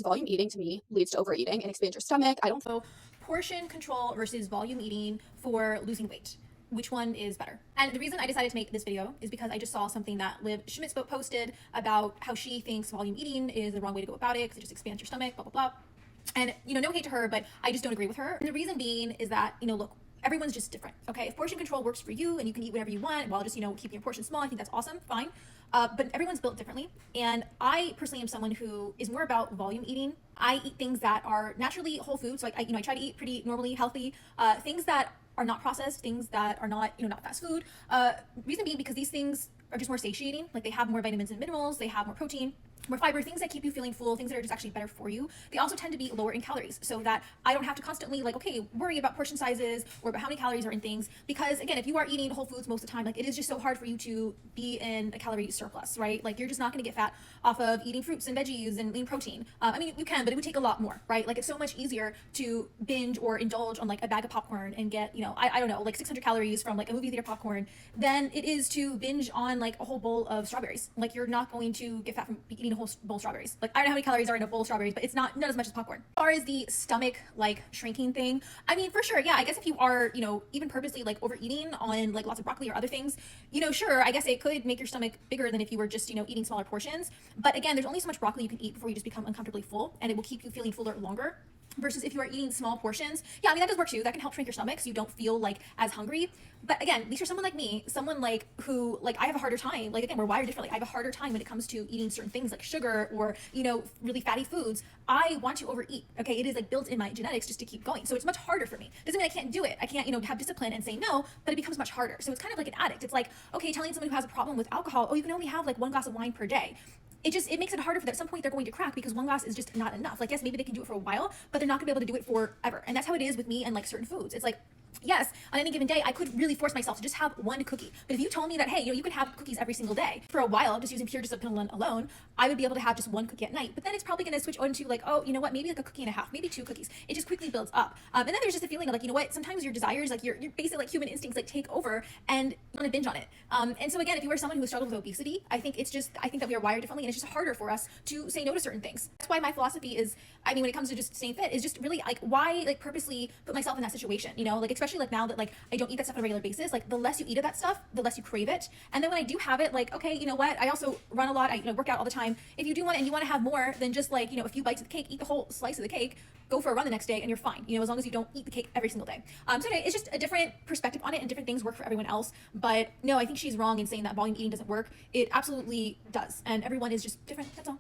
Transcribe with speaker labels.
Speaker 1: Volume eating to me leads to overeating and expands your stomach. I don't.
Speaker 2: So portion control versus volume eating for losing weight. Which one is better? And the reason I decided to make this video is because I just saw something that Liv Schmitz posted about how she thinks volume eating is the wrong way to go about it because it just expands your stomach, blah, blah, blah. And, no hate to her, but I just don't agree with her. And the reason being is that, look, everyone's just different, okay? If portion control works for you and you can eat whatever you want while just, keeping your portion small, I think that's awesome, fine. But everyone's built differently. And I personally am someone who is more about volume eating. I eat things that are naturally whole foods. So I try to eat pretty normally healthy, things that are not processed, things that are not, not fast food. Reason being because these things are just more satiating. Like they have more vitamins and minerals, they have more protein, more fiber, things that keep you feeling full, things that are just actually better for you. They also tend to be lower in calories so that I don't have to constantly worry about portion sizes or about how many calories are in things. Because again, if you are eating whole foods most of the time, it is just so hard for you to be in a calorie surplus, right? You're just not gonna get fat off of eating fruits and veggies and lean protein. I mean, you can, but it would take a lot more, right? It's so much easier to binge or indulge on a bag of popcorn and get, I don't know, 600 calories from a movie theater popcorn than it is to binge on a whole bowl of strawberries. You're not going to get fat from eating a whole bowl of strawberries. I don't know how many calories are in a bowl of strawberries, but it's not as much as popcorn. As far as the stomach shrinking thing, I mean, for sure, yeah, I guess if you are, even purposely overeating on lots of broccoli or other things, sure, I guess it could make your stomach bigger than if you were just, eating smaller portions. But again, there's only so much broccoli you can eat before you just become uncomfortably full, and it will keep you feeling fuller longer. Versus if you are eating small portions, yeah, I mean, that does work too. That can help shrink your stomach so you don't feel as hungry. But again, at least you're someone like me, someone who I have a harder time, again, we're wired differently. I have a harder time when it comes to eating certain things like sugar or, really fatty foods. I want to overeat, okay? It is built in my genetics just to keep going. So it's much harder for me. Doesn't mean I can't do it. I can't, have discipline and say no, but it becomes much harder. So it's kind of like an addict. It's okay, telling someone who has a problem with alcohol, oh, you can only have one glass of wine per day. It makes it harder for them. At some point they're going to crack because one glass is just not enough. Yes, maybe they can do it for a while, but they're not gonna be able to do it forever. And that's how it is with me and certain foods. It's yes, on any given day, I could really force myself to just have one cookie. But if you told me that, hey, you could have cookies every single day for a while, just using pure discipline alone, I would be able to have just one cookie at night. But then it's probably going to switch on to oh, you know what, maybe a cookie and a half, maybe two cookies. It just quickly builds up. And then there's just a feeling of you know what, sometimes your desires, your basic human instincts take over and you want to binge on it. And so again, if you are someone who struggles with obesity, I think that we are wired differently, and it's just harder for us to say no to certain things. That's why my philosophy is, I mean, when it comes to just staying fit, is just really why purposely put myself in that situation, especially now that I don't eat that stuff on a regular basis. The less you eat of that stuff, the less you crave it. And then when I do have it, okay, you know what? I also run a lot. I work out all the time. If you do want it and you want to have more than just a few bites of the cake, eat the whole slice of the cake, go for a run the next day, and you're fine. As long as you don't eat the cake every single day. So anyway, it's just a different perspective on it, and different things work for everyone else. But no, I think she's wrong in saying that volume eating doesn't work. It absolutely does, and everyone is just different. That's all.